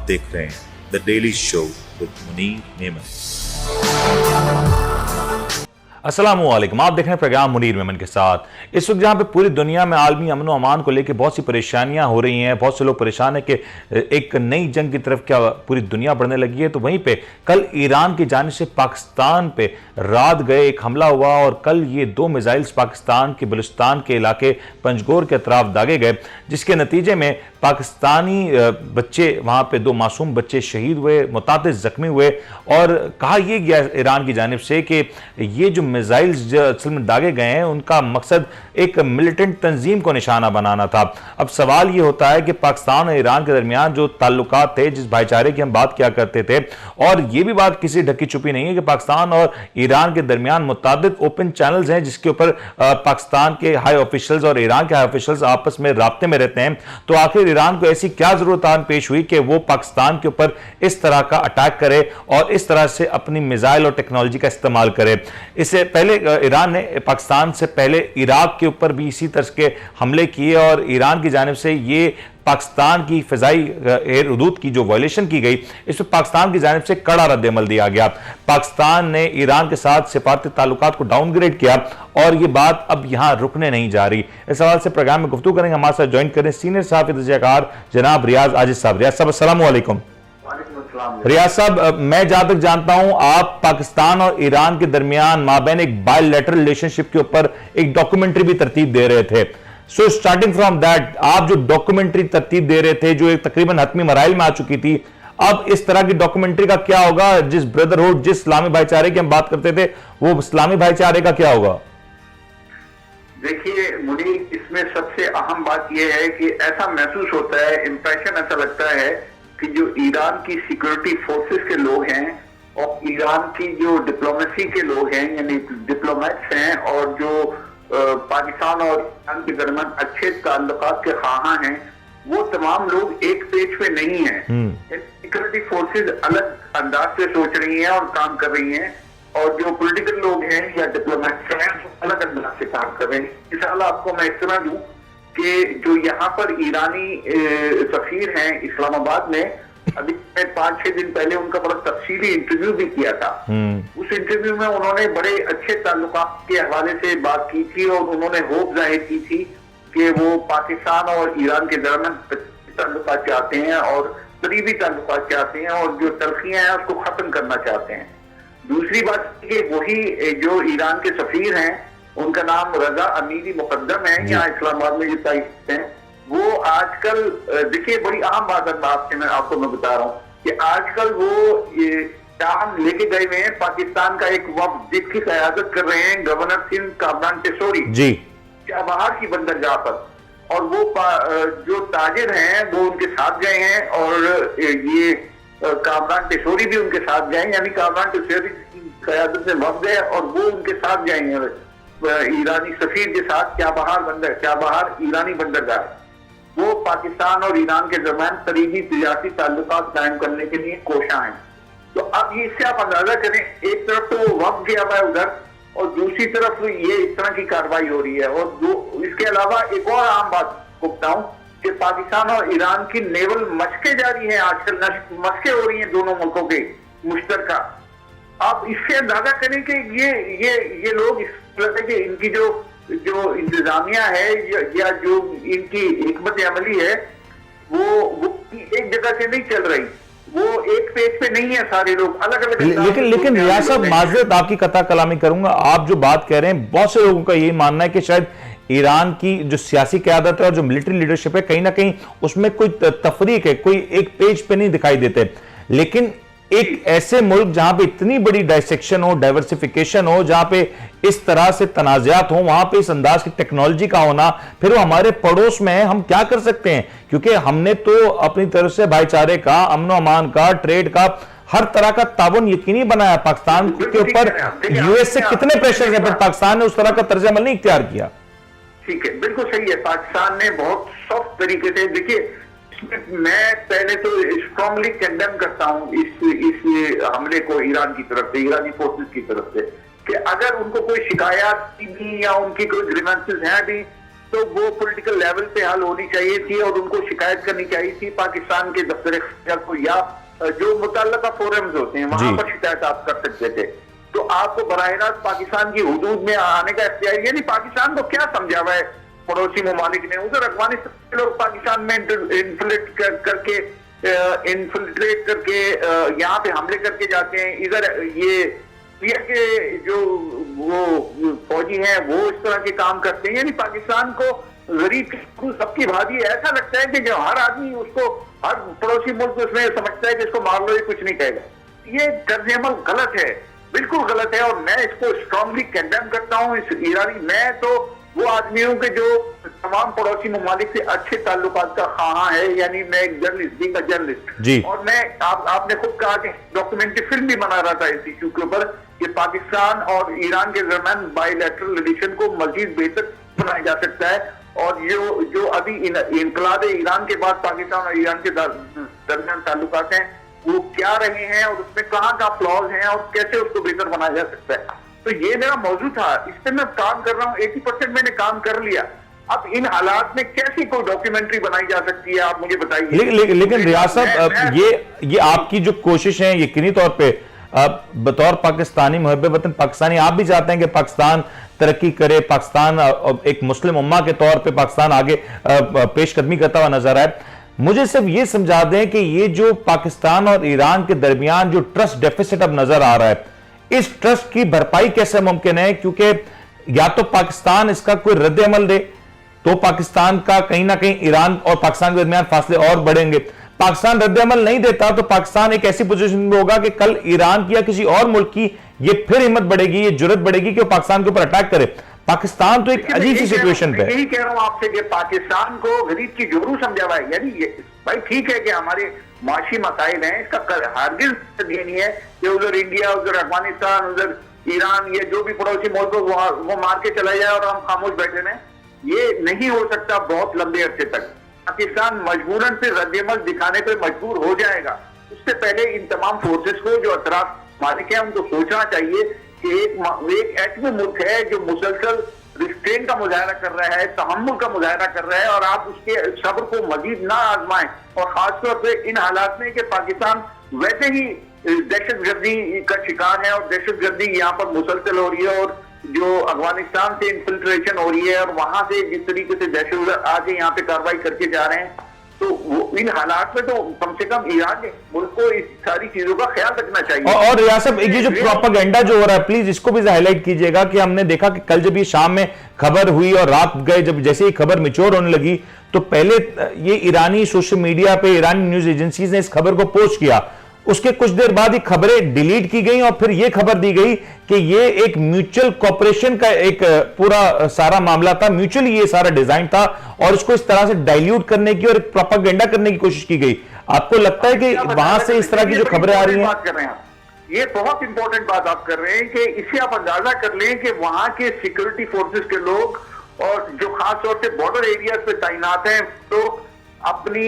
आप देख रहे हैं the daily show with Munir Memon. अस्सलामुअलैकुम, आप देख रहे हैं प्रोग्राम मुनीर मेमन के साथ। इस वक्त जहां पे पूरी दुनिया में आलमी अमन व अमान को लेकर बहुत सी परेशानियां हो रही हैं, बहुत से लोग परेशान हैं कि एक नई जंग की तरफ क्या पूरी दुनिया बढ़ने लगी है, तो वहीं पे कल ईरान की जानिब से पाकिस्तान पे रात गए एक हमला हुआ और कल ये 2 मिसाइल्स पाकिस्तान के बलूचिस्तान के इलाके पंजगोर के अतराफ दागे गए, जिसके नतीजे में पाकिस्तानी बच्चे वहां पे 2 मासूम बच्चे शहीद हुए, मुतादिद जख्मी हुए। और कहा यह गया ईरान की जानिब से कि ये जो मिसाइल्स जो असल में दागे गए हैं उनका मकसद एक मिलिटेंट तंजीम को निशाना बनाना था। अब सवाल ये होता है कि पाकिस्तान और ईरान के दरमियान जो ताल्लुकात थे, जिस भाईचारे की हम बात किया करते थे, और ये भी बात किसी ढकी छुपी नहीं है कि पाकिस्तान और ईरान के दरमियान मुतादिद ओपन चैनल्स हैं जिसके ऊपर पाकिस्तान के हाई ऑफिशियल्स और ईरान के हाई ऑफिशियल्स आपस में राब्ते में रहते हैं। तो आखिर ईरान को ऐसी क्या जरूरत आन पेश हुई कि वो पाकिस्तान के ऊपर इस तरह का अटैक करे और इस तरह से अपनी मिसाइल और टेक्नोलॉजी का इस्तेमाल करे। इससे पहले ईरान ने पाकिस्तान से पहले इराक के ऊपर भी इसी तरह के हमले किए और ईरान की जानिब से ये पाकिस्तान की फिजाई एयर हदूद की जो वायलेशन की गई, इस पर पाकिस्तान की जानिब से कड़ा रद्द-ए-अमल दिया गया। पाकिस्तान ने ईरान के साथ सिफारती ताल्लुकात को डाउनग्रेड किया और ये बात अब यहां रुकने नहीं जा रही। इस सवाल से प्रोग्राम में गुफ्तगू करेंगे, हमारे साथ ज्वाइन करें सीनियर सहाफ़ी तजज़ियाकार जनाब रियाज आजिज साहब। रियाज साहब अस्सलाम वालेकुम। रियाज साहब, मैं जहां तक जानता हूं आप पाकिस्तान और ईरान के दरमियान माबैन एक बायलैटरल रिलेशनशिप के ऊपर एक डॉक्यूमेंट्री भी तरतीब दे रहे थे। सो स्टार्टिंग फ्रॉम दैट, आप जो डॉक्यूमेंट्री तरतीब दे रहे थे जो एक तकरीबन हतमी मराइल में आ चुकी थी, अब इस तरह की डॉक्यूमेंट्री का क्या होगा? जिस ब्रदरहुड, जिस इस्लामी भाईचारे की हम बात करते थे, वो इस्लामी भाईचारे का क्या होगा? देखिए मुनीर, इसमें सबसे अहम बात यह है कि ऐसा महसूस होता है, इंप्रेशन ऐसा लगता है कि जो ईरान की सिक्योरिटी फोर्सेस के लोग हैं और ईरान की जो डिप्लोमेसी के लोग हैं, यानी डिप्लोमेट्स हैं, और जो पाकिस्तान और ईरान के दरमियान अच्छे ताल्लुकात के ख़्वाहां हैं, वो तमाम लोग एक पेज पे नहीं हैं। सिक्योरिटी फोर्सेस अलग अंदाज से सोच रही हैं और काम कर रही हैं, और जो पॉलिटिकल लोग हैं या डिप्लोमेट्स हैं अलग अंदाज से काम कर रहे हैं। मिसाल आपको मैं इतना दूं कि जो यहाँ पर ईरानी सफीर हैं इस्लामाबाद में, अभी 5-6 दिन पहले उनका बड़ा तफसीली इंटरव्यू भी किया था। उस इंटरव्यू में उन्होंने बड़े अच्छे ताल्लुकात के हवाले से बात की थी और उन्होंने होप जाहिर की थी कि वो पाकिस्तान और ईरान के दरमियान ताल्लुकात चाहते हैं और करीबी ताल्लुकात चाहते हैं और जो तलखियां हैं उसको खत्म करना चाहते हैं। दूसरी बात कि वही जो ईरान के सफीर हैं, उनका नाम रजा अमीरी मुकद्दम है, यहाँ इस्लामाबाद में जो तैनात हैं, वो आजकल देखिए बड़ी अहम बात है, मैं आपको बता रहा हूँ कि आजकल वो काम लेके गए हुए हैं पाकिस्तान का एक वफ्द जिसकी क़यादत कर रहे हैं गवर्नर सिंध कामरान टेसोरी जी, चाबहार की बंदरगाह पर, और वो जो ताजिर हैं वो उनके साथ गए हैं और ये कामरान टेसोरी भी उनके साथ गए, यानी कामरान टेसोरी की क़यादत में वफ्द है और वो उनके साथ गए हैं ईरानी सफीर के साथ। चाबहार ईरानी बंदरगाह, वो पाकिस्तान और ईरान के दरमियान करीबी तिजारती ताल्लुकात कायम करने के लिए कोशा हैं। तो अब इससे आप अंदाजा करें, एक तरफ तो वो वक्त गया हुआ है उधर और दूसरी तरफ ये इस तरह की कार्रवाई हो रही है। और इसके अलावा एक और आम बात को बताऊं कि पाकिस्तान और ईरान की नेवल मशकें जारी हैं, आजकल मशकें हो रही हैं दोनों मुल्कों के मुश्तरका। आप इससे अंदाजा करें कि ये लोग इनकी जो इंतजामिया है या जो इनकी हिकमत अमली है वो एक जगह से नहीं चल रही, वो एक पेज पे नहीं है, सारे लोग अलग अलग। लेकिन रियाज साहब, माजरत आपकी कता कलामी करूंगा, आप जो बात कह रहे हैं बहुत से लोगों का यही मानना है कि शायद ईरान की जो सियासी क़यादत है और जो मिलिट्री लीडरशिप है, कहीं ना कहीं उसमें कोई तफरीक है, कोई एक पेज पे नहीं दिखाई देते। लेकिन एक ऐसे मुल्क जहां पे इतनी बड़ी डाइसेक्शन हो, डाइवर्सिफिकेशन हो, जहां पे इस तरह से तनाज़ात हो, वहां पे इस अंदाज की टेक्नोलॉजी का होना, फिर वो हमारे पड़ोस में है, हम क्या कर सकते हैं? क्योंकि हमने तो अपनी तरफ से भाईचारे का, अमन अमान का, ट्रेड का, हर तरह का ताउन यकीनी बनाया। पाकिस्तान के ऊपर यूएस से कितने प्रेशर है, पर पाकिस्तान ने उस तरह का तर्ज अमल नहीं इख्तियार किया। ठीक है, बिल्कुल सही है, पाकिस्तान ने बहुत सॉफ्ट तरीके से, देखिए मैं पहले तो स्ट्रांगली कंडेम करता हूं इस हमले को ईरान की तरफ से, ईरानी फोर्सेस की तरफ से, कि अगर उनको कोई शिकायत भी या उनकी कोई ग्रीवेंसेस हैं भी तो वो पॉलिटिकल लेवल पे हल होनी चाहिए थी और उनको शिकायत करनी चाहिए थी पाकिस्तान के दफ्तर ख़ारिजा को या जो मुतल्लका फोरम्स होते हैं वहां पर शिकायत आप कर सकते थे। तो आपको बराह रास्त पाकिस्तान की हुदूद में आने का इख्तियार, यानी पाकिस्तान को क्या समझा हुआ है पड़ोसी ममालिक ने? उधर अफगानिस्तान के लोग पाकिस्तान में इन्फिल्ट्रेट करके यहाँ पे हमले करके जाते हैं। इधर ये के जो वो फौजी हैं वो इस तरह के काम करते हैं। यानी पाकिस्तान को गरीब सबकी भाजी ऐसा लगता है कि जो हर आदमी उसको, हर पड़ोसी मुल्क उसमें समझता है कि इसको मार लो, ये कुछ नहीं कहेगा। ये तर्ज अमल गलत है, बिल्कुल गलत है और मैं इसको स्ट्रांगली कंडेम करता हूँ। इस ईरानी, मैं तो वो आदमी हूँ कि जो तमाम पड़ोसी ममालिक से अच्छे ताल्लुकात का ख़्वाह है, यानी मैं एक जर्नलिस्ट, बीइंग अ जर्नलिस्ट। और मैं आपने खुद कहा कि डॉक्यूमेंट्री फिल्म भी बना रहा था इस इशू के ऊपर कि पाकिस्तान और ईरान के दरमियान बायलैटरल रिलेशन को मजीद बेहतर बनाया जा सकता है। और जो अभी इनकलाब ईरान के बाद पाकिस्तान और ईरान के दरमियान ताल्लुकात हैं वो क्या रहे हैं और उसमें कहाँ का फ्लॉज हैं और कैसे उसको बेहतर बनाया जा सकता है। तो ये मेरा मौजू था, इस पे मैं काम कर रहा हूँ। 80% मैंने काम कर लिया। अब इन हालात में कैसी कोई डॉक्यूमेंट्री बनाई जा सकती है, आप मुझे बताइए। लेकिन रियाज साहब, ये आपकी जो कोशिश है यकीनी तौर पे बतौर पाकिस्तानी मुहब्बे वतन पाकिस्तानी आप भी चाहते हैं कि पाकिस्तान तरक्की करे, पाकिस्तान एक मुस्लिम उम्मा के तौर पे पाकिस्तान आगे पेशकदमी करता हुआ नजर आए। मुझे सिर्फ ये समझा दें कि ये जो पाकिस्तान और ईरान के दरमियान जो ट्रस्ट डेफिसिट अब नजर आ रहा है, इस ट्रस्ट की भरपाई कैसे मुमकिन है? क्योंकि या तो पाकिस्तान इसका कोई रद्द अमल दे तो पाकिस्तान का कहीं ना कहीं ईरान और पाकिस्तान के दरमियान फासले और बढ़ेंगे। पाकिस्तान रद्द अमल नहीं देता तो पाकिस्तान एक ऐसी पोजीशन में होगा कि कल ईरान की या किसी और मुल्क की ये फिर हिम्मत बढ़ेगी, ये जुर्रत बढ़ेगी कि वो पाकिस्तान के ऊपर अटैक करे। पाकिस्तान तो एक अजीब सी सिचुएशन पे है। यही कह रहा हूं आपसे कि पाकिस्तान को गरीब की जोरू समझा हुआ है। यानी भाई ठीक है कि हमारे माशी मसाइल हैं, इसका हरगिज़ ये नहीं है कि उधर इंडिया, उधर अफगानिस्तान, उधर ईरान, ये जो भी पड़ोसी मुल्क वो मार के चला जाए और हम खामोश बैठे रहें। ये नहीं हो सकता बहुत लंबे अरसे तक। पाकिस्तान मजबूरन से रद्द-ए-अमल दिखाने पर मजबूर हो जाएगा। उससे पहले इन तमाम फोर्सेस को जो अतराफ मालिक है उनको सोचना चाहिए कि एक एटमी मुल्क है जो मुसलसल रिस्ट्रेन का मुजाहरा कर रहा है, तहम्मुल का मुजाहरा कर रहा है और आप उसके सब्र को मजीद ना आजमाएं। और खासतौर पर इन हालात में कि पाकिस्तान वैसे ही दहशतगर्दी का शिकार है और दहशतगर्दी यहाँ पर मुसलसल हो रही है और जो अफगानिस्तान से इन्फिल्ट्रेशन हो रही है और वहां से जिस तरीके से दहशतगर्द आके यहाँ पे कार्रवाई करके जा रहे हैं, तो वो इन हालात में तो कम से कम ईरान के मुल्क को इस सारी चीजों का ख्याल रखना चाहिए। और रियासत, ये जो प्रोपेगेंडा जो हो रहा है प्लीज इसको भी हाईलाइट कीजिएगा कि हमने देखा कि कल जब ये शाम में खबर हुई और रात गए जब जैसे ही खबर मिच्योर होने लगी तो पहले ये ईरानी सोशल मीडिया पे ईरानी न्यूज एजेंसीज ने इस खबर को पोस्ट किया, उसके कुछ देर बाद ही खबरें डिलीट की गई और फिर यह खबर दी गई कि ये एक म्यूचुअल कॉपरेशन का एक पूरा सारा मामला था, म्यूचुअली ये सारा डिजाइन था और इसको इस तरह से डाइल्यूट करने की और एक प्रोपेगेंडा करने की कोशिश की गई। आपको लगता है कि वहां से इस तरह की जो खबरें आ रही हैं? ये बहुत इंपॉर्टेंट बात आप कर रहे हैं कि इससे आप अंदाजा कर लें कि वहां के सिक्योरिटी फोर्सेस के लोग और जो खास तौर से बॉर्डर एरियाज पे तैनात हैं तो अपनी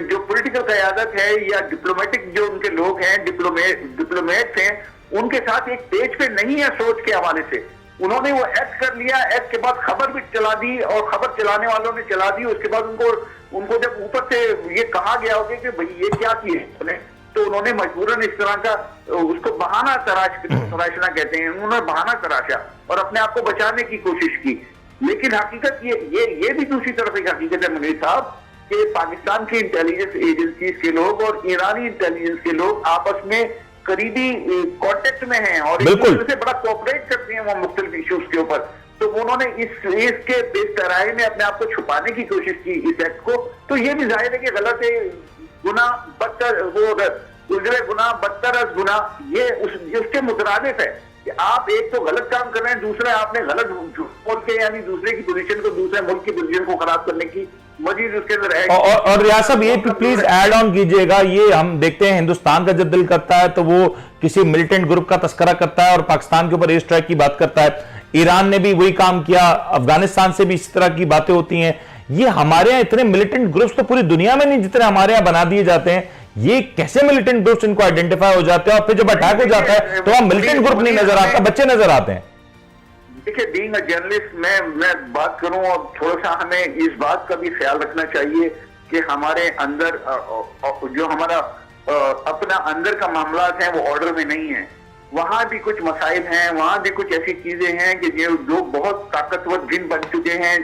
जो पॉलिटिकल क़यादत है या डिप्लोमेटिक जो उनके लोग हैं, डिप्लोमेट्स हैं, उनके साथ एक पेज पे नहीं है सोच के हवाले से। उन्होंने वो एक्ट कर लिया, एक्ट के बाद खबर भी चला दी और खबर चलाने वालों ने चला दी। उसके बाद उनको जब ऊपर से ये कहा गया होगा कि भाई ये क्या किए, तो उन्होंने मजबूरन इस तरह का उसको बहाना तराशना कहते हैं, उन्होंने बहाना तराशा और अपने आप को बचाने की कोशिश की। लेकिन हकीकत ये भी दूसरी तरफ एक हकीकत है मुनीर साहब कि पाकिस्तान की इंटेलिजेंस एजेंसीज के लोग और ईरानी इंटेलिजेंस के लोग आपस में करीबी कांटेक्ट में हैं और एक दूसरे से बड़ा कोऑपरेट करते हैं वो मुख्तलिफ इश्यूज के ऊपर। तो उन्होंने इसके बेस्तराए में अपने आप को छुपाने की कोशिश की इस एक्ट को। तो ये भी जाहिर है कि गलत है, गुना बदतर वो गुजरे गुना बदतर अज गुना, ये उसके मुतरादिफ है कि आप एक तो गलत काम कर रहे हैं, दूसरा आपने गलत बोल के यानी दूसरे की पोजीशन को, दूसरे मुल्क की पोजीशन को खराब करने की मजीद उसके अंदर है। और रियाज साहब ये प्लीज ऐड ऑन कीजिएगा, ये हम देखते हैं हिंदुस्तान का जब दिल करता है तो वो किसी मिलिटेंट ग्रुप का तस्करा करता है और पाकिस्तान के ऊपर एयर स्ट्राइक की बात करता है। ईरान ने भी वही काम किया, अफगानिस्तान से भी इस तरह की बातें होती हैं। ये हमारे यहाँ इतने मिलिटेंट ग्रुप्स तो पूरी दुनिया में नहीं जितने हमारे यहाँ बना दिए जाते हैं। ये कैसे मिलिटेंट ग्रुप्स इनको आइडेंटिफाई हो जाते हैं और फिर जब अटैक हो जाता है तो वहां मिलिटेंट ग्रुप नहीं नजर आता, बच्चे नजर आते हैं। देखिए, बीइंग अ जर्नलिस्ट मैं बात करूं, और थोड़ा सा हमें इस बात का भी ख्याल रखना चाहिए कि हमारे अंदर जो हमारा अपना अंदर का मामला है वो ऑर्डर में नहीं है। वहां भी कुछ मसाइल हैं, वहां भी कुछ ऐसी चीजें हैं कि जो लोग बहुत ताकतवर जिन बन चुके हैं,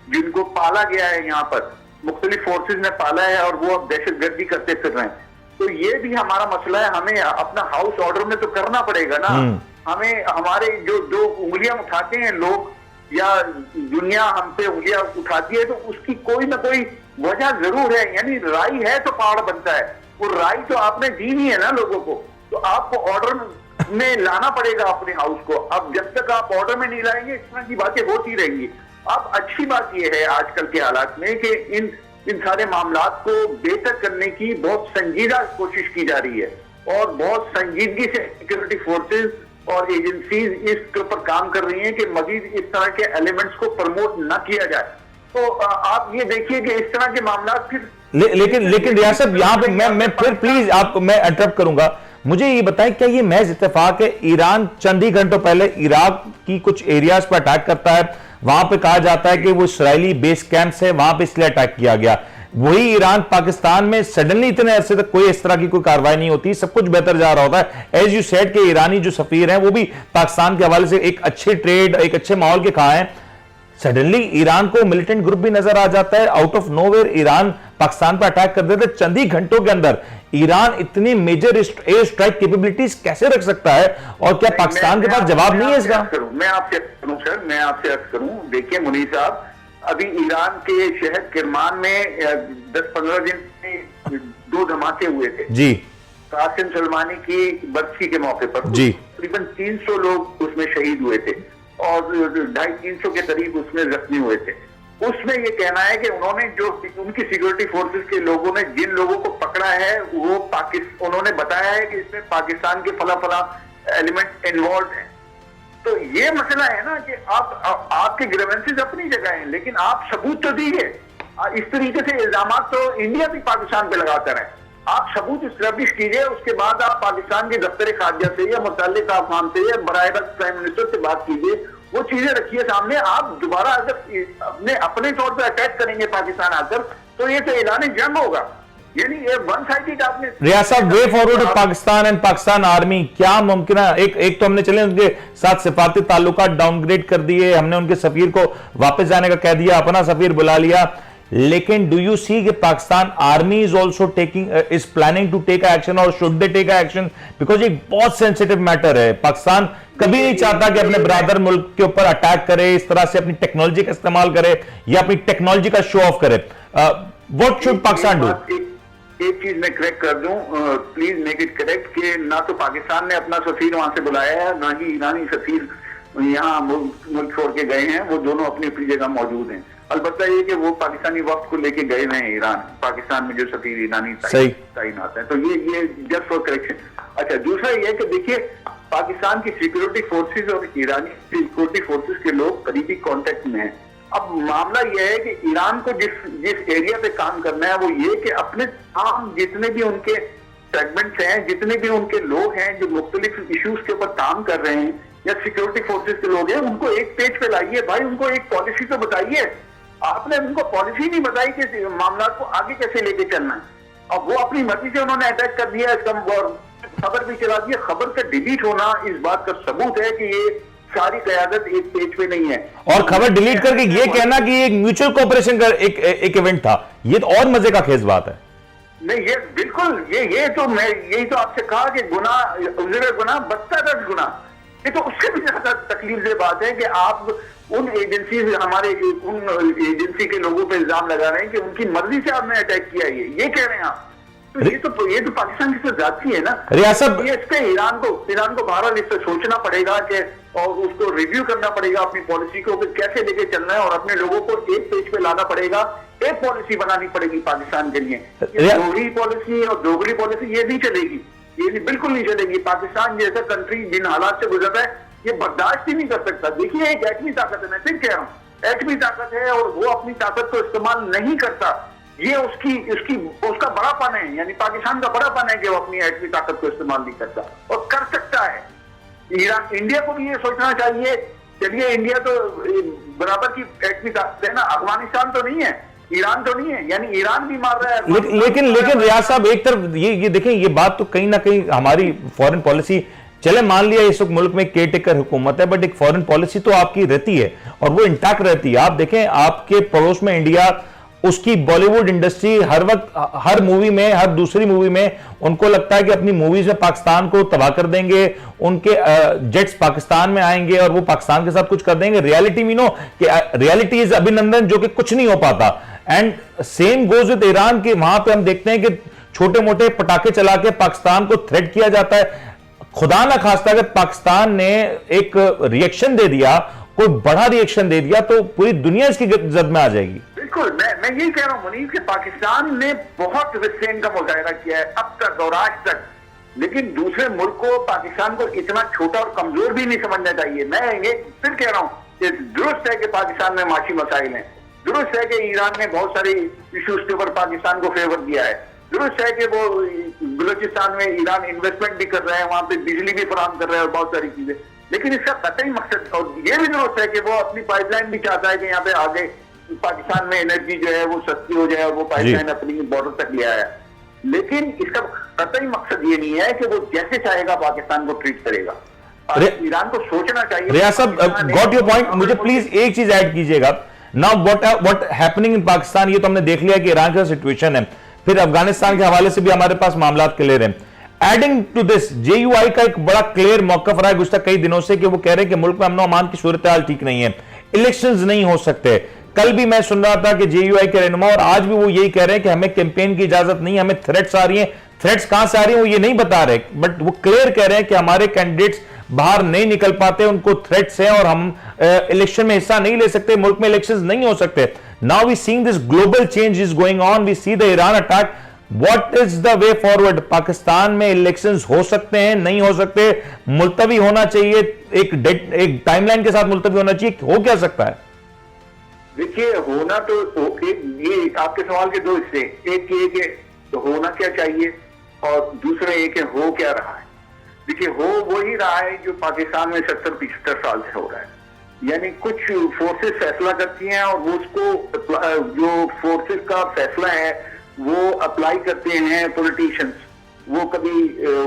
जिनको पाला गया है यहाँ पर, मुख्तलिफ फोर्सेज ने पाला है और वो अब दहशतगर्दी करते फिर रहे हैं। तो ये भी हमारा मसला है, हमें अपना हाउस ऑर्डर में तो करना पड़ेगा ना। हमें हमारे जो दो उंगलियां उठाते हैं लोग, या दुनिया हम पे उंगलियां उठाती है, तो उसकी कोई ना कोई वजह जरूर है। यानी राई है तो पहाड़ बनता है, वो राई तो आपने दी नहीं है ना लोगों को, तो आपको ऑर्डर में लाना पड़ेगा अपने हाउस को। अब जब तक आप ऑर्डर में नहीं लाएंगे, इस तरह की बातें होती रहेंगी। अब अच्छी बात यह है आजकल के हालात में कि इन सारे मामलात को बेहतर करने की बहुत संजीदा कोशिश की जा रही है, और बहुत संजीदगी से सिक्योरिटी फोर्सेज और एजेंसीज इसके ऊपर काम कर रही हैं कि मजीद इस तरह के एलिमेंट्स को प्रमोट न किया जाए। तो आप ये देखिए कि इस तरह के मामलात फिर लेकिन रियाज साहब, यहाँ पे मैं फिर प्लीज आपको मैं इंटरप्ट करूंगा। मुझे ये बताएं, क्या ये महज इत्तेफाक है? ईरान चंद ही घंटों पहले इराक की कुछ एरियाज पर अटैक करता है, वहां पे कहा जाता है कि वो इसराइली बेस कैंप्स है, वहां पे इसलिए अटैक किया गया। वही ईरान पाकिस्तान में सडनली इतने अरसे तक कोई इस तरह की कोई कार्रवाई नहीं होती, सब कुछ बेहतर जा रहा होता है। एज यू सेड के ईरानी जो सफीर हैं वो भी पाकिस्तान के हवाले से एक अच्छे ट्रेड, एक अच्छे माहौल के खा हैं। सडनली ईरान को मिलिटेंट ग्रुप भी नजर आ जाता है, out of nowhere Iran Pakistan पर अटैक कर देते। चंद ही घंटों के अंदर ईरान इतनी मेजर एयर स्ट्राइक कैपेबिलिटीज कैसे रख सकता है, और क्या पाकिस्तान के पास जवाब नहीं है इसका? मैं आपसे करूं सर, मैं आपसे अर्ज करूं, देखिए मुनीर साहब, अभी ईरान के शहर किरमान में 10-15 दिन में 2 धमाके हुए थे जी, कासिम सुलेमानी की बरसी के मौके पर जी। तकरीबन 300 लोग उसमें शहीद हुए थे और 250-300 के करीब उसमें जख्मी हुए थे। उसमें ये कहना है कि उन्होंने जो उनकी सिक्योरिटी फोर्सेस के लोगों ने जिन लोगों को पकड़ा है, वो उन्होंने बताया है कि इसमें पाकिस्तान के फला एलिमेंट इन्वॉल्व हैं। तो ये मसला है ना कि आपके ग्रीवेंसेस अपनी जगह हैं, लेकिन आप सबूत तो दीजिए। इस तरीके से इल्जाम तो इंडिया भी पाकिस्तान पे लगाता है। आप सबूत स्टैब्लिश कीजिए, उसके बाद आप पाकिस्तान के दफ्तर खारजा से या मुतल्लिक़ अफ़गान से या बराए रास्त प्राइम मिनिस्टर से बात कीजिए, वो चीजें रखिए सामने। आप दोबारा अगर अपने तौर पर अटैक करेंगे पाकिस्तान आकर, तो ये तो ऐलान जंग होगा। यानी ये वन साइडेड आपने रियाज साहब, way forward of Pakistan and Pakistan army, क्या मुमकिन है? एक तो हमने चले उनके साथ सिफारती ताल्लुकात डाउनग्रेड कर दिए, हमने उनके सफीर को वापस जाने का कह दिया, अपना सफीर बुला लिया, लेकिन डू यू सी कि Pakistan army is also is planning to take action, और should they take action? Because एक बहुत सेंसिटिव मैटर है। पाकिस्तान कभी नहीं चाहता कि अपने ब्रादर मुल्क के ऊपर अटैक करे, इस तरह से अपनी टेक्नोलॉजी का इस्तेमाल करे या अपनी टेक्नोलॉजी का शो ऑफ करे। What should Pakistan do? एक चीज मैं करेक्ट कर दूं, प्लीज मेक इट करेक्ट, कि ना तो पाकिस्तान ने अपना सफीर वहां से बुलाया है, ना ही ईरानी सफीर यहाँ मुल्क छोड़ के गए हैं। वो दोनों अपनी अपनी जगह मौजूद हैं। अलबत्ता ये कि वो पाकिस्तानी वक्त को लेके गए हुए हैं ईरान, पाकिस्तान में जो सफीर ईरानी तैनात है। तो ये जस्ट फॉर करेक्शन। अच्छा, दूसरा ये कि देखिए, पाकिस्तान की सिक्योरिटी फोर्सेज और ईरानी सिक्योरिटी फोर्सेज के लोग करीबी कांटेक्ट में हैं। अब मामला यह है कि ईरान को जिस एरिया पे काम करना है वो ये कि अपने काम जितने भी उनके सेगमेंट्स हैं, जितने भी उनके लोग हैं जो मुख्तलिफ इश्यूज के ऊपर काम कर रहे हैं या सिक्योरिटी फोर्सेज के लोग हैं, उनको एक पेज पे लाइए भाई, उनको एक पॉलिसी तो बताइए। आपने उनको पॉलिसी नहीं बताई कि मामला को आगे कैसे लेके चलना है। अब वो अपनी मर्जी से उन्होंने अटैक कर दिया, इसका खबर भी चला दी। खबर का डिलीट होना इस बात का सबूत है कि ये सारी क़यादत एक पेज पे नहीं है। और खबर डिलीट करके ये कहना कि एक म्यूचुअल कोऑपरेशन का एक इवेंट था, ये तो और मजे का खेज बात है। नहीं, ये बिल्कुल ये तो मैं यही तो आपसे कहा कि गुना बदतर गुना, ये तो उससे भी ज्यादा तकलीफ से बात है कि आप उन एजेंसी हमारे उन एजेंसी के लोगों पे इल्जाम लगा रहे हैं कि उनकी मर्जी से आपने अटैक किया। ये कह रहे हैं आप, तो ये तो पाकिस्तान की ज्यादती है ना। रियासत ये इसके ईरान को बहरहाल इससे सोचना पड़ेगा कि, और उसको रिव्यू करना पड़ेगा अपनी पॉलिसी को कैसे लेके चलना है, और अपने लोगों को एक पेज पे लाना पड़ेगा। एक पॉलिसी बनानी पड़ेगी पाकिस्तान के लिए। दोहरी पॉलिसी और दोगली पॉलिसी ये नहीं चलेगी, ये बिल्कुल नहीं चलेगी। पाकिस्तान जैसा कंट्री जिन हालात से गुजरता है ये बर्दाश्त ही नहीं कर सकता। देखिए, एक एटमी ताकत है, मैं फिर कह रहा हूँ एटमी ताकत है, और वो अपनी ताकत को इस्तेमाल नहीं करता। ये उसका बड़ापन है, यानी पाकिस्तान का बड़ापन है कि वो अपनी एटमी ताकत को इस्तेमाल नहीं करता और कर सकता है। इंडिया को भी ये सोचना चाहिए चलिए इंडिया तो बराबर की एटमी ताकत है ना, अफगानिस्तान तो नहीं है, ईरान तो नहीं है, यानी ईरान भी मार रहा है। लेकिन रियाज साहब, एक तरफ ये देखें, ये बात तो कहीं ना कहीं हमारी फॉरेन पॉलिसी, चले मान लिया इस वक्त मुल्क में केयर टेकर हुकूमत है, बट एक फॉरेन पॉलिसी तो आपकी रहती है और वो इंटैक्ट रहती है। आप देखें आपके पड़ोस में इंडिया, उसकी बॉलीवुड इंडस्ट्री हर वक्त, हर मूवी में, हर दूसरी मूवी में उनको लगता है कि अपनी मूवीज में पाकिस्तान को तबाह कर देंगे, उनके जेट्स पाकिस्तान में आएंगे और वो पाकिस्तान के साथ कुछ कर देंगे। रियलिटी मीनो कि रियलिटी इज अभिनंदन, जो कि कुछ नहीं हो पाता। And same goes with Iran के, वहां पे हम देखते हैं कि छोटे मोटे पटाखे चला के पाकिस्तान को थ्रेट किया जाता है। खुदा ना खास्ता अगर पाकिस्तान ने एक रिएक्शन दे दिया, कोई बड़ा रिएक्शन दे दिया, तो पूरी दुनिया इसकी जद में आ जाएगी। बिल्कुल, मैं यही कह रहा हूं मुनीर कि पाकिस्तान ने बहुत रिस्ट्रेन का मुजाहरा किया है अब तक और आज तक, लेकिन दूसरे मुल्क को, पाकिस्तान को इतना छोटा और कमजोर भी नहीं समझना चाहिए। मैं ये फिर कह रहा हूं कि दुरुस्त है कि पाकिस्तान में माशी मसाइल हैं, दुरुस्त है कि ईरान ने बहुत सारी इश्यूज के ऊपर पाकिस्तान को फेवर दिया है, दुरुस्त है कि वो बलूचिस्तान में ईरान इन्वेस्टमेंट भी कर रहे हैं, वहां पे बिजली भी फराहम कर रहे हैं और बहुत सारी चीजें, लेकिन इसका कतई मकसद, और ये भी दुरुस्त है कि वो अपनी पाइपलाइन भी चाहता है कि यहाँ पे आगे पाकिस्तान में एनर्जी जो है वो सस्ती हो जाए और वो पाइपलाइन अपनी बॉर्डर तक ले आया, लेकिन इसका कतई मकसद ये नहीं है कि वो जैसे चाहेगा पाकिस्तान को ट्रीट करेगा। ईरान को सोचना चाहिए। रियाज साहब, गॉट योर पॉइंट। मुझे प्लीज एक चीज ऐड कीजिएगा। Now what happening in Pakistan, ये तो हमने देख लिया कि ईरान का सिचुएशन है, फिर अफगानिस्तान के हवाले से भी हमारे पास मामला क्लियर है। एडिंग टू दिस, जेयूआई का एक बड़ा क्लियर मौकफ रहा है गुज़श्ता कई दिनों से कि वो कह रहे हैं कि मुल्क में अमन अमान की सूरत हाल ठीक नहीं है, इलेक्शंस नहीं हो सकते। कल भी मैं सुन रहा था कि जेयूआई के रहनुमा, और आज भी वो यही कह रहे हैं कि हमें कैंपेन की इजाजत नहीं, हमें थ्रेट्स आ रही हैं। थ्रेट्स कहां से आ रही हैं वो ये नहीं बता रहे, बट वो क्लियर कह रहे हैं कि हमारे कैंडिडेट्स बाहर नहीं निकल पाते, उनको थ्रेट्स हैं और हम इलेक्शन में हिस्सा नहीं ले सकते, मुल्क में इलेक्शंस नहीं हो सकते। Now we seeing this global change is going on, we see the Iran attack. What is the way forward? Pakistan में इलेक्शंस हो सकते हैं, नहीं हो सकते, मुलतवी होना चाहिए, एक टाइमलाइन के साथ मुलतवी होना चाहिए, हो क्या सकता है? देखिए, होना तो ये आपके सवाल के दो हिस्से, एक ये कि तो होना क्या चाहिए और दूसरा ये कि हो क्या रहा है। देखिए, हो वही रहा है जो पाकिस्तान में 70-75 साल से हो रहा है, यानी कुछ फोर्सेस फैसला करती हैं और वो उसको, जो फोर्सेस का फैसला है वो अप्लाई करते हैं पॉलिटिशियंस। वो कभी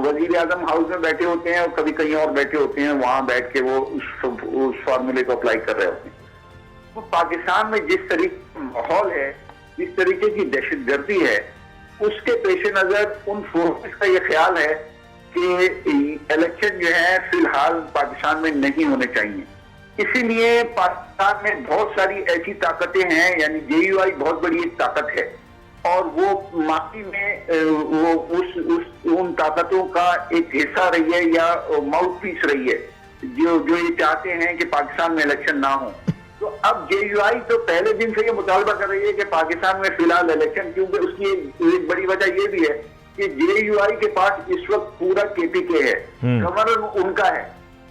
वजीर आजम हाउस में बैठे होते हैं और कभी कहीं और बैठे होते हैं, वहां बैठ के वो उस फॉर्मूले को अप्लाई कर रहे होते हैं। तो पाकिस्तान में जिस तरीके का माहौल है, जिस तरीके की दहशतगर्दी है, उसके पेश नजर उन फोर्सेस का ये ख्याल है कि इलेक्शन जो है फिलहाल पाकिस्तान में नहीं होने चाहिए। इसीलिए पाकिस्तान में बहुत सारी ऐसी ताकतें हैं, यानी जेयूआई बहुत बड़ी एक ताकत है और वो माफी में वो उन ताकतों का एक हिस्सा रही है या माउथ पीस रही है, जो ये चाहते हैं कि पाकिस्तान में इलेक्शन ना हो। तो अब जेयूआई तो पहले दिन से ये मुतालबा कर रही है कि पाकिस्तान में फिलहाल इलेक्शन, क्योंकि उसकी एक बड़ी वजह ये भी है कि जेयूआई के पास इस वक्त पूरा केपीके है, गवर्नर उनका है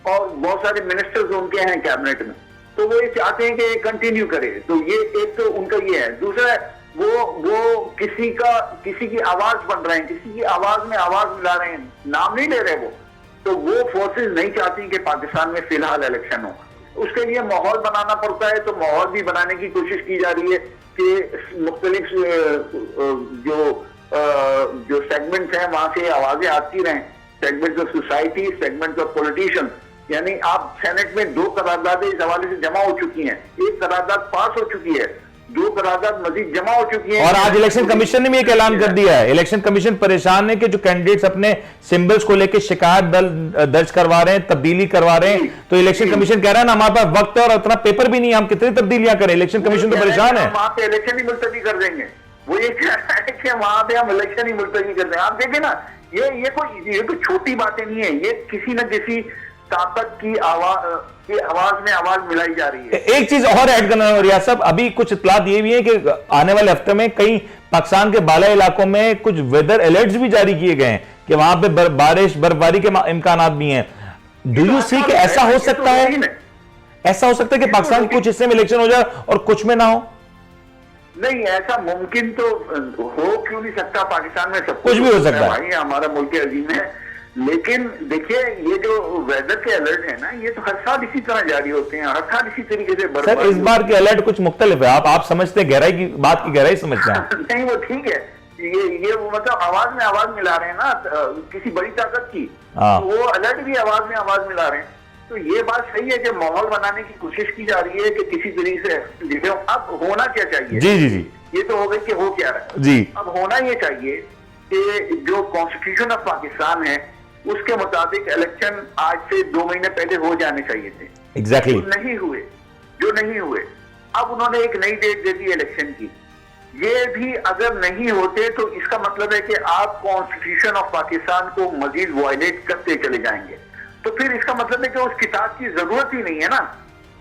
और बहुत सारे मिनिस्टर्स उनके हैं कैबिनेट में, तो वो ये चाहते हैं कि ये कंटिन्यू करे। तो ये एक तो उनका ये है। दूसरा, वो किसी की आवाज बन रहे हैं, किसी की आवाज में आवाज मिला रहे हैं, नाम नहीं ले रहे वो। तो वो फोर्सेस नहीं चाहती कि पाकिस्तान में फिलहाल इलेक्शन हो, उसके लिए माहौल बनाना पड़ता है। तो माहौल भी बनाने की कोशिश की जा रही है कि मुख्तलिफ जो सेगमेंट्स हैं वहां से आवाजें आती रहें, segments of society, segments of politicians. यानी आप सेनेट में 2 करारदादें इस हवाले से जमा हो चुकी हैं, 1 करारदाद पास हो चुकी है, 2 करारदाद मजीद जमा हो चुकी है। और आज इलेक्शन कमीशन ने भी एक ऐलान कर दिया है। इलेक्शन कमीशन परेशान है कि जो कैंडिडेट्स अपने सिंबल्स को लेकर शिकायत दर्ज करवा रहे हैं, तब्दीली करवा रहे हैं, तो इलेक्शन कमीशन कह रहा है ना हमारे पास वक्त है और उतना पेपर भी नहीं, हम कितनी तब्दीलियां करें। इलेक्शन कमीशन तो परेशान है, वहां पे इलेक्शन ही मुलतवी कर देंगे। वो ये कह रहा है कि वहां पे हम इलेक्शन ही मुलतवी कर देंगे। आप देखें ना, ये कोई छोटी बातें नहीं है, ये किसी न किसी ताकत की आवाज में आवाज मिलाई जा रही है। एक चीज और ऐड करना है रियाज साहब, अभी कुछ इत्तलात ये भी है कि आने वाले हफ्ते में कई पाकिस्तान के बाला इलाकों में कुछ वेदर अलर्ट्स भी जारी किए गए हैं कि वहां पे बारिश बर्फबारी के इम्कान भी हैं। डू यू सी कि ऐसा हो सकता है, ऐसा हो सकता है कि पाकिस्तान के कुछ हिस्से में इलेक्शन हो जाए और कुछ में ना हो? नहीं, ऐसा मुमकिन तो हो क्यों नहीं सकता। पाकिस्तान में सब कुछ भी हो सकता है भाई, हमारा मुल्क अजीम है। लेकिन देखिए ये जो वेदर के अलर्ट है ना, ये तो हर साल इसी तरह जारी होते हैं, हर साल इसी तरीके से सर इस बार के अलर्ट कुछ मुख्तलिफ है, आप समझते हैं, गहराई की बात की गहराई समझते हैं। नहीं वो ठीक है, ये मतलब आवाज में आवाज मिला रहे हैं ना किसी बड़ी ताकत की, तो वो अलर्ट भी आवाज में आवाज मिला रहे हैं। तो ये बात सही है कि माहौल बनाने की कोशिश की जा रही है कि किसी तरीके से अब होना क्या चाहिए। जी जी जी, ये तो हो गई कि हो क्या रहा है जी। अब होना ये चाहिए कि जो कॉन्स्टिट्यूशन ऑफ पाकिस्तान है उसके मुताबिक इलेक्शन आज से 2 महीने पहले हो जाने चाहिए थे। एग्जैक्टली जो नहीं हुए, अब उन्होंने एक नई डेट दे दी इलेक्शन की। ये भी अगर नहीं होते तो इसका मतलब है कि आप कॉन्स्टिट्यूशन ऑफ पाकिस्तान को मजीद वायलेट करते चले जाएंगे। तो फिर इसका मतलब है कि उस किताब की जरूरत ही नहीं है ना,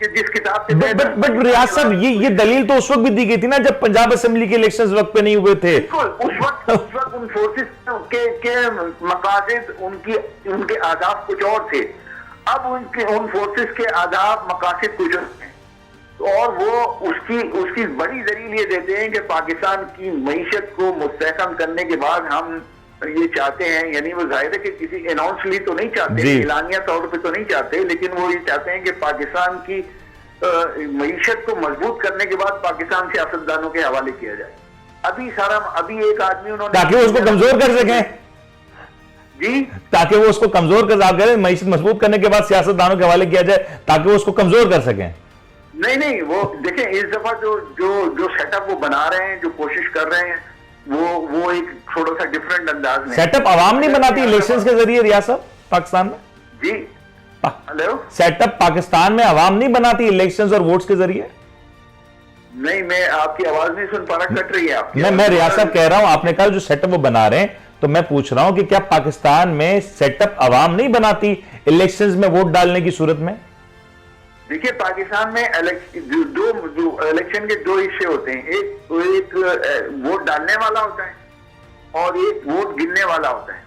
कि जिस किताब से बट रियाज साहब ये दलील तो उस वक्त भी दी गई थी ना जब पंजाब असेंबली के इलेक्शंस वक्त पे नहीं हुए थे। उस वक्त उन फोर्सेस के मकासद उनके आदाब कुछ और थे। अब उन फोर्सेस के आदाब मकासद कुछ और हैं, और वो उसकी बड़ी दलील ये देते हैं कि पाकिस्तान की मईशत को मुस्तहकम करने के बाद हम ये चाहते हैं, यानी वो जाहिर है कि किसी अनाउंसली तो नहीं चाहते, एलानिया तौर पे तो नहीं चाहते, लेकिन वो ये चाहते हैं कि पाकिस्तान की मईशत को मजबूत करने के बाद पाकिस्तान सियासतदानों के हवाले किया जाए। अभी एक आदमी उन्होंने, ताकि वो उसको कमजोर कर सकें जी, ताकि वो उसको कमजोर कर, मईशत मजबूत करने के बाद सियासतदानों के हवाले किया जाए ताकि वो उसको कमजोर कर सकें। नहीं वो देखें, इस दफा जो सेटअप वो बना रहे हैं, जो कोशिश कर रहे हैं, वो एक थोड़ा सा डिफरेंट अंदाज में। सेटअप आवाम नहीं बनाती इलेक्शंस के जरिए रियासत पाकिस्तान में? जी हेलो, सेटअप पाकिस्तान में आवाम नहीं बनाती इलेक्शंस और वोट्स के जरिए? नहीं, मैं आपकी आवाज नहीं सुन पा रहा, कट रही है आपकी। मैं रियासत कह रहा हूं, आपने कहा जो सेटअप वो बना रहे हैं, तो मैं पूछ रहा हूं कि क्या पाकिस्तान में सेटअप आवाम नहीं बनाती इलेक्शंस में वोट डालने की सूरत में? देखिए पाकिस्तान में इलेक्शन के 2 हिस्से होते हैं, एक वोट डालने वाला होता है और एक वोट गिनने वाला होता है।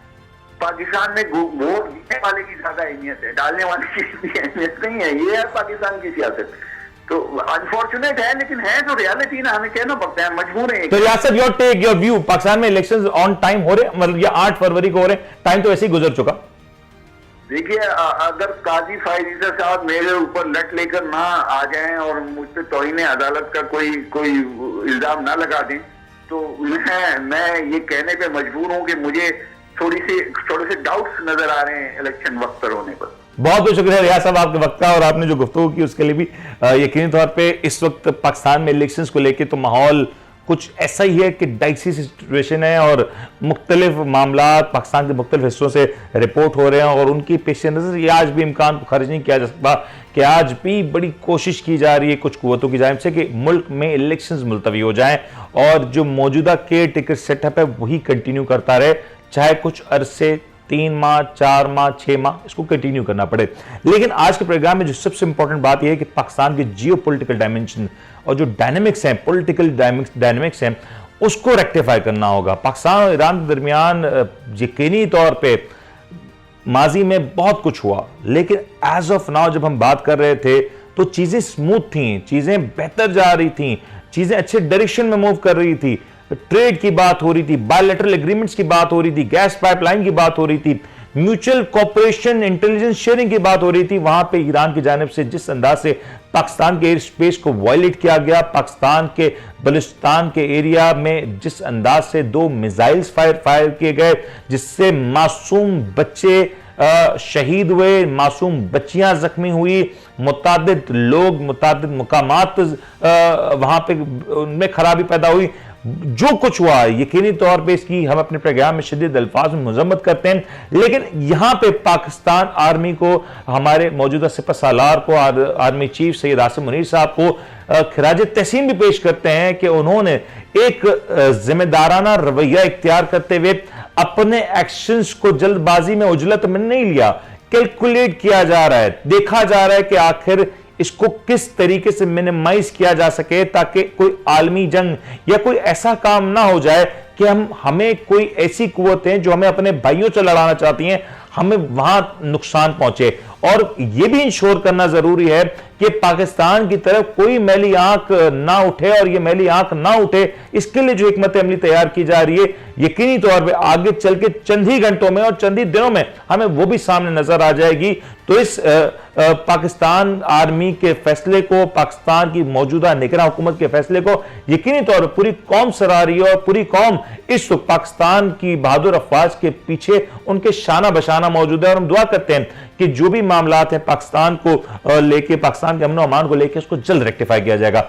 पाकिस्तान में वोट गिनने वाले की ज्यादा अहमियत है, डालने वाले की इतनी अहमियत नहीं है। ये है पाकिस्तान की सियासत। तो अनफॉर्चुनेट है, लेकिन है तो रियलिटी ना, हमें कहना पड़ता है, मजबूर है। तो Riyasat your take your view, Pakistan में इलेक्शंस ऑन टाइम हो रहे, मतलब ये 8 फरवरी को हो रहे, टाइम तो ऐसे ही गुजर चुका। देखिए अगर काजी फायद ईसा साहब मेरे ऊपर लट लेकर ना आ जाएं और मुझ पे तौहीन अदालत का कोई इल्जाम ना लगा दें, तो मैं ये कहने पे मजबूर हूं कि मुझे थोड़े से डाउट्स नजर आ रहे हैं इलेक्शन वक्त पर होने पर। बहुत बहुत शुक्रिया रियाज साहब आपके वक्त का, और आपने जो गुफ्तगू की उसके लिए भी। यकीनी तौर पे इस वक्त पाकिस्तान में इलेक्शंस को लेके तो माहौल कुछ ऐसा ही है कि डाइसी सिचुएशन है, और मुख्तलिफ मामला पाकिस्तान के मुख्तलिफ हिस्सों से रिपोर्ट हो रहे हैं, और उनकी पेश नज़र ये आज भी इम्कान को खारिज नहीं किया जा सकता कि आज भी बड़ी कोशिश की जा रही है कुछ कुव्वतों की जानिब से कि मुल्क में इलेक्शंस मुलतवी हो जाएं और जो मौजूदा केयर टेकर सेटअप है वही कंटिन्यू करता रहे, चाहे कुछ अरसे 3 माह 4 माह 6 माह इसको कंटिन्यू करना पड़े। लेकिन आज के प्रोग्राम में जो सबसे इंपॉर्टेंट बात यह है कि पाकिस्तान के जियोपॉलिटिकल डायमेंशन और जो डायनेमिक्स हैं, पॉलिटिकल डायनेमिक्स हैं, उसको रेक्टिफाई करना होगा। पाकिस्तान और ईरान के दरमियान यकीनी तौर पे माजी में बहुत कुछ हुआ, लेकिन एज ऑफ नाउ जब हम बात कर रहे थे तो चीजें स्मूथ थी, चीजें बेहतर जा रही थी, चीजें अच्छे डायरेक्शन में मूव कर रही थी। ट्रेड की बात हो रही थी, बायलैटरल एग्रीमेंट्स की बात हो रही थी, गैस पाइपलाइन की बात हो रही थी, म्यूचुअल कोऑपरेशन इंटेलिजेंस शेयरिंग की बात हो रही थी। वहां पे ईरान की जानिब से जिस अंदाज से पाकिस्तान के एयर स्पेस को वायलेट किया गया, पाकिस्तान के बलूचिस्तान के एरिया में जिस अंदाज से 2 मिसाइल्स फायर किए गए, जिससे मासूम बच्चे शहीद हुए, मासूम बच्चियां जख्मी हुई, मुतादिद लोग मुतादिद मुकामात वहां पे उनमें खराबी पैदा हुई। जो कुछ हुआ यकीनी तौर पे इसकी हम अपने प्रोग्राम में शदीद अल्फाज में मजम्मत करते हैं, लेकिन यहां पे पाकिस्तान आर्मी को, हमारे मौजूदा सिपह सालार को, आर्मी चीफ सैयद आसिम मुनीर साहब को खिराज तहसीन भी पेश करते हैं कि उन्होंने एक जिम्मेदाराना रवैया इख्तियार करते हुए अपने एक्शंस को जल्दबाजी में उजलत में नहीं लिया, कैलकुलेट किया जा रहा है, देखा जा रहा है कि आखिर इसको किस तरीके से मिनिमाइज किया जा सके ताकि कोई आलमी जंग या कोई ऐसा काम ना हो जाए कि हमें कोई ऐसी कुव्वतें जो हमें अपने भाइयों से लड़ाना चाहती हैं, हमें वहां नुकसान पहुंचे। और यह भी इंश्योर करना जरूरी है कि पाकिस्तान की तरफ कोई मैली आंख ना उठे, और यह मैली आंख ना उठे इसके लिए जो हिकमत अमली तैयार की जा रही है, यकीनी तौर पे आगे चल के चंद ही घंटों में और चंद ही दिनों में हमें वो भी सामने नजर आ जाएगी। तो इस पाकिस्तान आर्मी के फैसले को, पाकिस्तान की मौजूदा निगरान हुकूमत के फैसले को यकीनी तौर पर पूरी कौम सराह रही है, और पूरी कौम इस वक्त पाकिस्तान की बहादुर अफवाज के पीछे उनके शाना बशाना मौजूद है। और हम दुआ करते हैं कि जो भी मामलात हैं पाकिस्तान को लेके, पाकिस्तान के अमन और अमान को लेके, उसको जल्द रेक्टिफाई किया जाएगा।